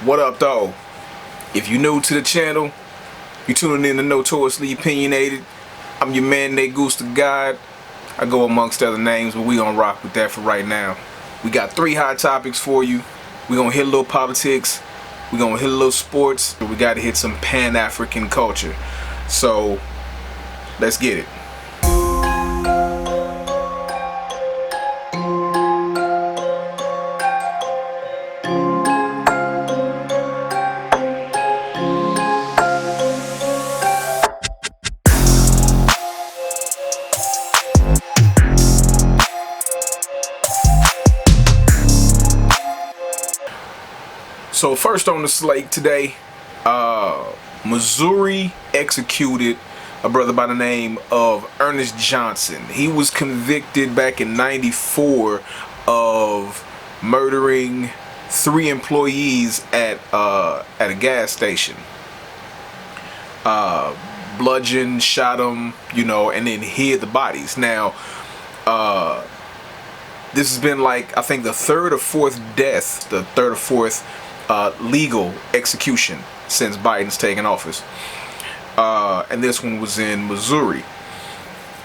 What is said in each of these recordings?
What up, though? If you're new to the channel, you're tuning in to Notoriously Opinionated. I'm your man, Nate Goose the God. I go amongst other names, but we gonna rock with that for right now. We got 3 hot topics for you. We gonna hit a little politics. We gonna hit a little sports. We gotta hit some Pan-African culture. So, let's get it. So first on the slate today, Missouri executed a brother by the name of Ernest Johnson. He was convicted back in '94 of murdering 3 employees at a gas station. Bludgeoned, shot them, and then hid the bodies. Now, this has been like, I think, the 3rd or 4th death, the 3rd or 4th legal execution since Biden's taken office, and this one was in Missouri.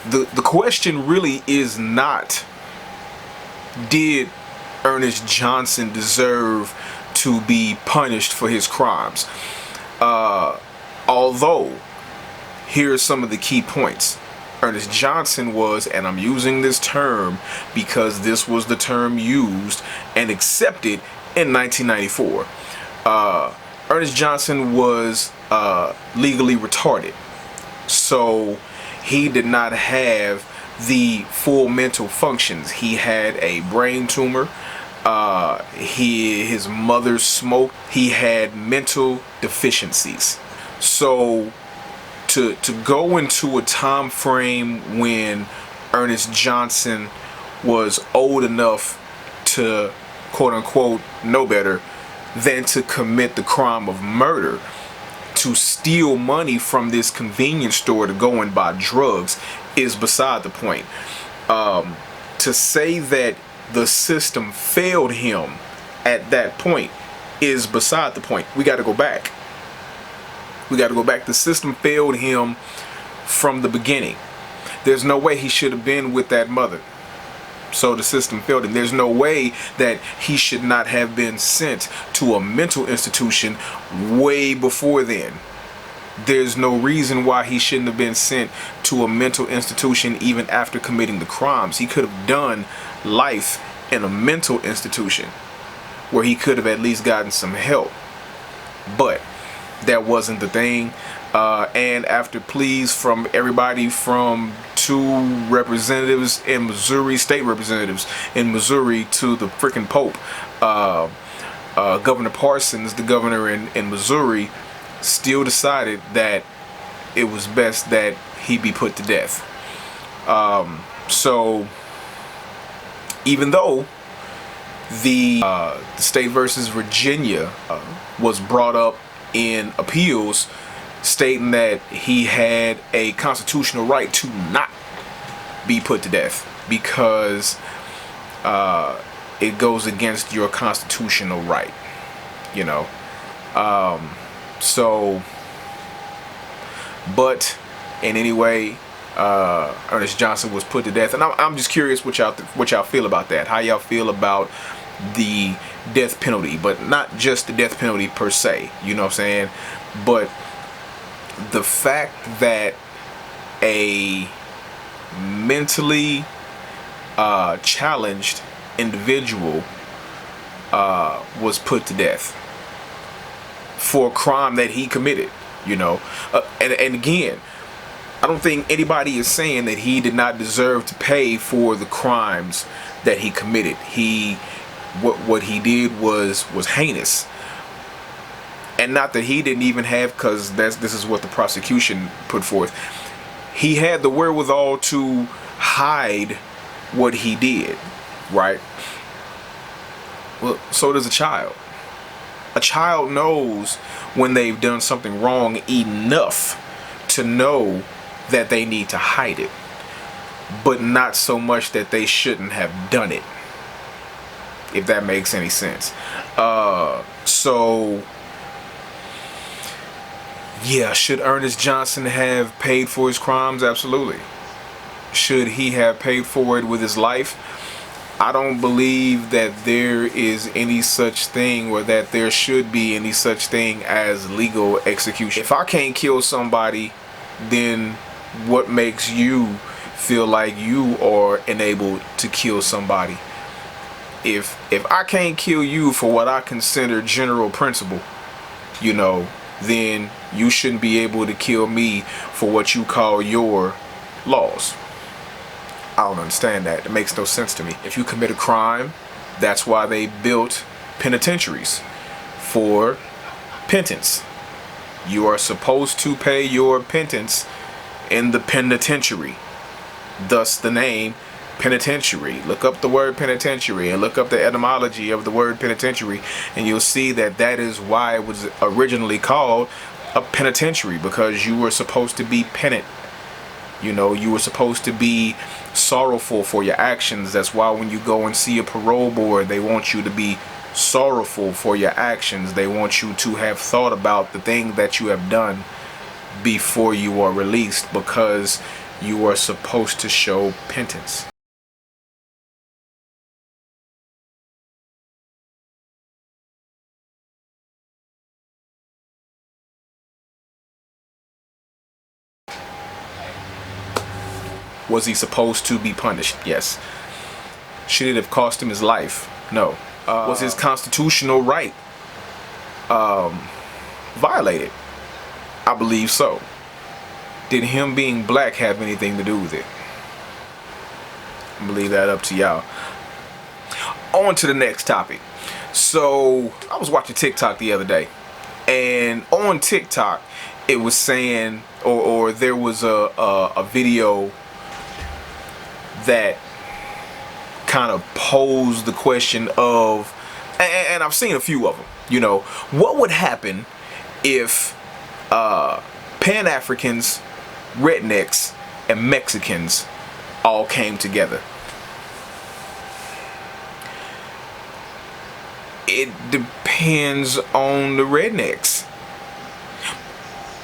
The question really is not, did Ernest Johnson deserve to be punished for his crimes? Although, here are some of the key points. Ernest Johnson was, and I'm using this term because this was the term used and accepted in 1994. Ernest Johnson was legally retarded, so he did not have the full mental functions. He had a brain tumor. His mother smoked. He had mental deficiencies. So to go into a time frame when Ernest Johnson was old enough to, quote unquote, know better than to commit the crime of murder, to steal money from this convenience store to go and buy drugs, is beside the point. To say that the system failed him at that point is beside the point. We got to go back. The system failed him from the beginning. There's no way he should have been with that mother. So the system failed him. There's no way that he should not have been sent to a mental institution way before then. There's no reason why he shouldn't have been sent to a mental institution even after committing the crimes. He could have done life in a mental institution where he could have at least gotten some help. But that wasn't the thing. And after pleas from everybody from 2 representatives in Missouri, state representatives in Missouri, to the freaking Pope, Governor Parsons, the governor in Missouri, still decided that it was best that he be put to death. So even though the state versus Virginia was brought up in appeals, stating that he had a constitutional right to not be put to death because it goes against your constitutional right, but in any way, Ernest Johnson was put to death, and I'm just curious what y'all feel about that. How y'all feel about the death penalty, but not just the death penalty per se, you know what I'm saying, but the fact that a mentally challenged individual was put to death for a crime that he committed, and again, I don't think anybody is saying that he did not deserve to pay for the crimes that he committed. What he did was heinous. And not that he didn't even have, because this is what the prosecution put forth. He had the wherewithal to hide what he did, right? Well, so does a child. A child knows when they've done something wrong enough to know that they need to hide it, but not so much that they shouldn't have done it. if that makes any sense. So yeah, should Ernest Johnson have paid for his crimes? Absolutely. Should he have paid for it with his life? I don't believe that there is any such thing, or that there should be any such thing as legal execution. If I can't kill somebody, then what makes you feel like you are enabled to kill somebody? If I can't kill you for what I consider general principle, you know, then you shouldn't be able to kill me for what you call your laws. I don't understand that. It makes no sense to me. If you commit a crime, that's why they built penitentiaries, for penance. You are supposed to pay your penance in the penitentiary. Thus the name penitentiary. Look up the word penitentiary and look up the etymology of the word penitentiary, and you'll see that that is why it was originally called a penitentiary, because you were supposed to be penitent. You know, you were supposed to be sorrowful for your actions. That's why when you go and see a parole board, they want you to be sorrowful for your actions. They want you to have thought about the thing that you have done before you are released, because you are supposed to show penance. Was he supposed to be punished? Yes. Should it have cost him his life? No. Was his constitutional right violated? I believe so. Did him being black have anything to do with it? I believe that up to y'all. On to the next topic. So I was watching TikTok the other day, and on TikTok it was saying, or there was a video that kind of posed the question of, and I've seen a few of them, you know, what would happen if Pan-Afrikans, Rednecks, and Mexicans all came together? It depends on the Rednecks.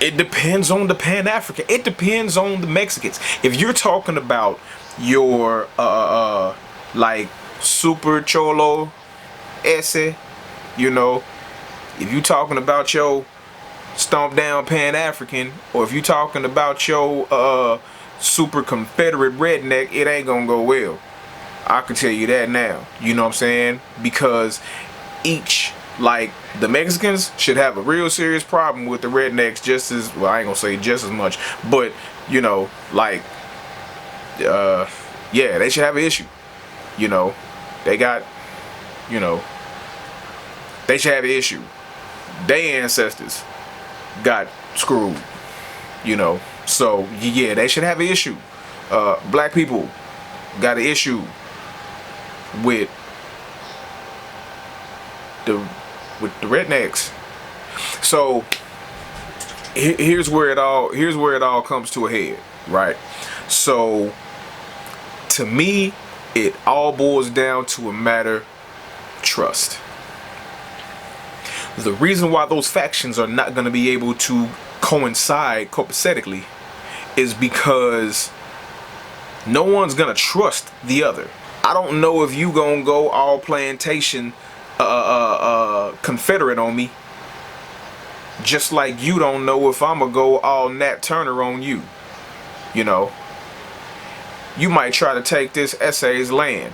It depends on the Pan-African. It depends on the Mexicans. If you're talking about your like super cholo ese, you know, if you talking about your stomp down Pan-African, or if you talking about your super Confederate redneck, it ain't gonna go well. I can tell you that now. You know what I'm saying? Because each, like, the Mexicans should have a real serious problem with the Rednecks just as, well, I ain't gonna say just as much, but you know, like, yeah, they should have an issue. You know, they got, you know, they should have an issue. Their ancestors got screwed, you know, so yeah, they should have an issue. Black people got an issue with the Rednecks. So here's where it all comes to a head, right? So to me, it all boils down to a matter of trust. The reason why those factions are not going to be able to coincide copacetically is because no one's going to trust the other. I don't know if you gonna go all plantation Confederate on me, just like you don't know if I'm gonna go all Nat Turner on you. You know, you might try to take this SA's land.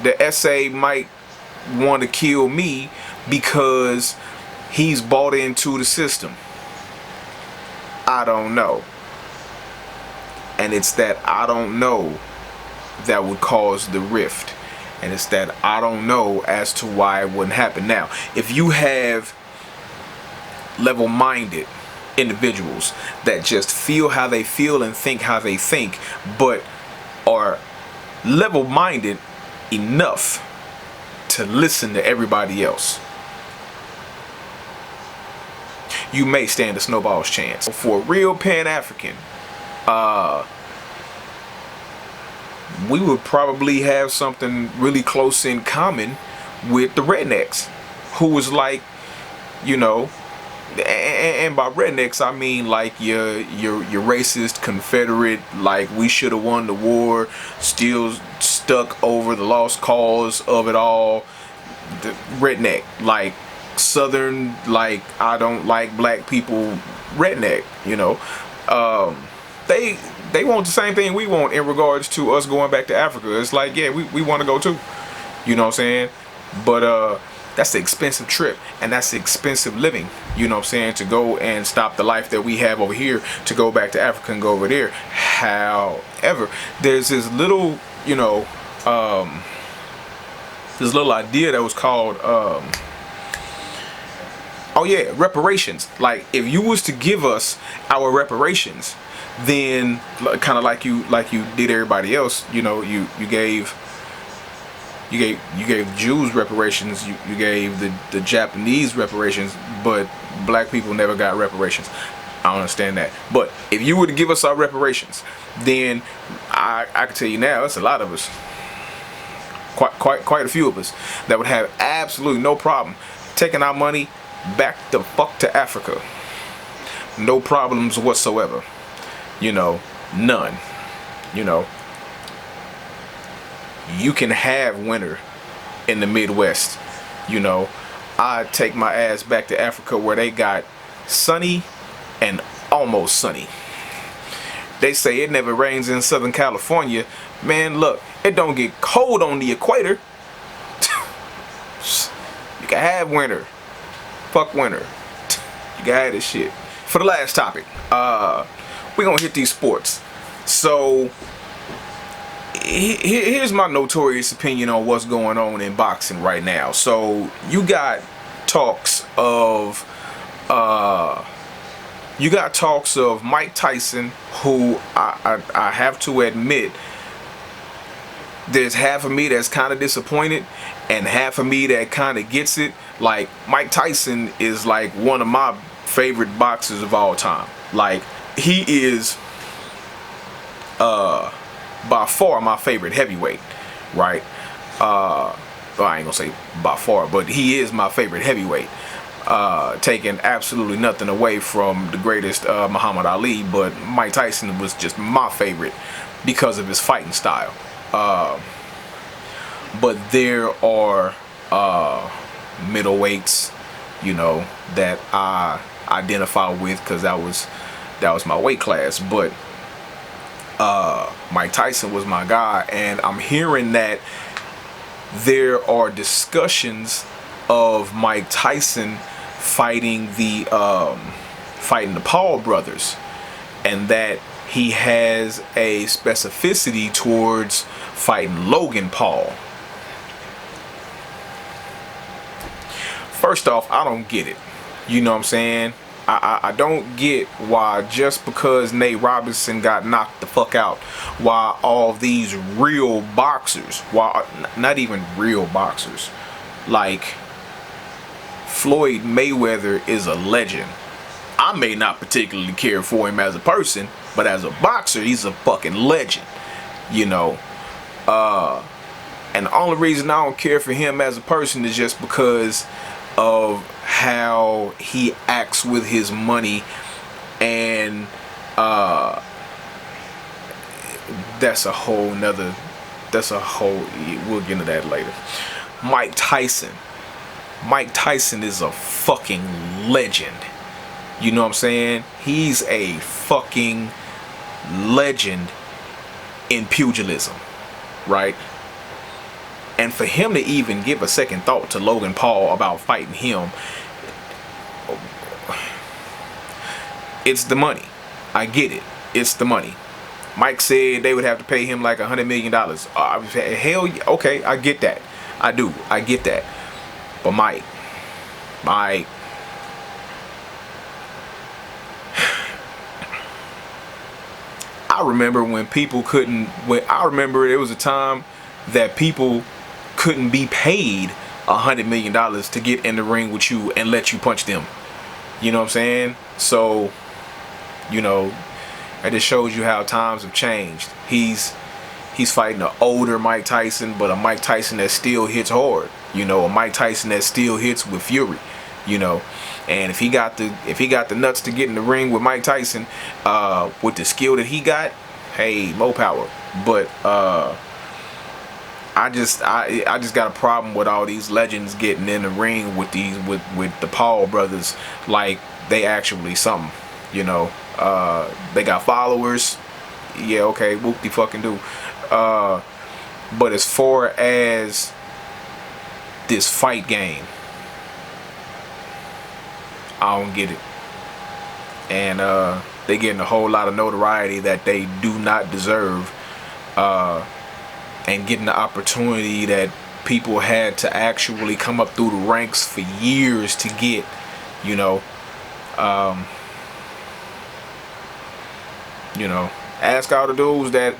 The SA might want to kill me because he's bought into the system. I don't know. And it's that I don't know that would cause the rift. And it's that I don't know as to why it wouldn't happen. Now, if you have level-minded individuals that just feel how they feel and think how they think, but are level-minded enough to listen to everybody else, you may stand a snowball's chance. For a real Pan-African, we would probably have something really close in common with the Rednecks, who was like, you know, and by Rednecks I mean like your racist Confederate, like we should have won the war, still stuck over the lost cause of it all, the redneck, like Southern, like I don't like black people redneck, you know. They want the same thing we want in regards to us going back to Africa. It's like, yeah, we want to go too, you know what I'm saying? But that's the expensive trip, and that's the expensive living, you know what I'm saying, to go and stop the life that we have over here to go back to Africa and go over there. However, there's this little, you know, this little idea that was called oh yeah, reparations. Like if you was to give us our reparations, then kind of like you did everybody else, you know, you gave Jews reparations, you gave the Japanese reparations, but black people never got reparations. I don't understand that. But if you were to give us our reparations, then I can tell you now, it's a lot of us, quite a few of us, that would have absolutely no problem taking our money back the fuck to Africa. No problems whatsoever. You know, none. You know, you can have winter in the Midwest. You know, I take my ass back to Africa where they got sunny and almost sunny. They say it never rains in Southern California. Man, look, it don't get cold on the equator. You can have winter. Fuck winter. You can have this shit. For the last topic, we're gonna hit these sports. So here's my notorious opinion on what's going on in boxing right now. So you got talks of Mike Tyson, who I have to admit, there's half of me that's kind of disappointed and half of me that kind of gets it. Like, Mike Tyson is like one of my favorite boxers of all time. Like, he is by far my favorite heavyweight, right? Well, I ain't gonna say by far, but he is my favorite heavyweight. Taking absolutely nothing away from the greatest Muhammad Ali, but Mike Tyson was just my favorite because of his fighting style. But there are middleweights, you know, that I identify with because that was my weight class. But Mike Tyson was my guy, and I'm hearing that there are discussions of Mike Tyson fighting the Paul brothers, and that he has a specificity towards fighting Logan Paul. First off, I don't get it. You know what I'm saying? I don't get why just because Nate Robinson got knocked the fuck out, why all these real boxers, why not even real boxers, like Floyd Mayweather is a legend. I may not particularly care for him as a person, but as a boxer, he's a fucking legend, you know. And the only reason I don't care for him as a person is just because of how he acts with his money, and that's a whole, we'll get into that later. Mike Tyson is a fucking legend. You know what I'm saying? He's a fucking legend in pugilism, right? And for him to even give a second thought to Logan Paul about fighting him, it's the money. I get it. It's the money. Mike said they would have to pay him like $100 million. Hell yeah. Okay, I get that. I do. I get that. But Mike, I remember when people couldn't. I remember there was a time that people couldn't be paid $100 million to get in the ring with you and let you punch them. You know what I'm saying? So, you know, it just shows you how times have changed. He's He's fighting an older Mike Tyson, but a Mike Tyson that still hits hard. You know, a Mike Tyson that still hits with fury. You know, and if he got the nuts to get in the ring with Mike Tyson, with the skill that he got, hey, more power. But I just got a problem with all these legends getting in the ring with with the Paul brothers like they actually something. You know, they got followers. Yeah, okay, whoop de fucking do. But as far as this fight game, I don't get it. And they getting a whole lot of notoriety that they do not deserve, and getting the opportunity that people had to actually come up through the ranks for years to get. You know, ask all the dudes that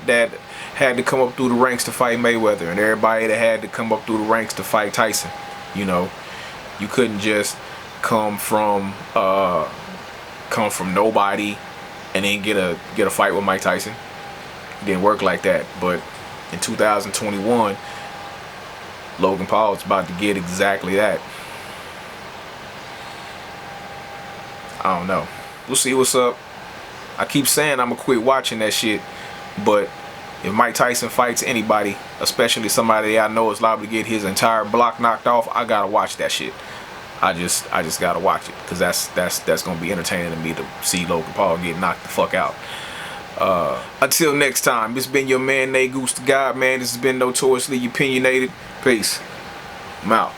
had to come up through the ranks to fight Mayweather, and everybody that had to come up through the ranks to fight Tyson. You know, you couldn't just come from nobody and then get a fight with Mike Tyson. It didn't work like that. But in 2021, Logan Paul's about to get exactly that. I don't know. We'll see what's up. I keep saying I'm gonna quit watching that shit, but if Mike Tyson fights anybody, especially somebody I know is liable to get his entire block knocked off, I gotta watch that shit. I just gotta watch it, because that's gonna be entertaining to me to see Logan Paul get knocked the fuck out. Until next time, this has been your man Nate Goose the God, man. This has been Notoriously Opinionated. Peace. I'm out.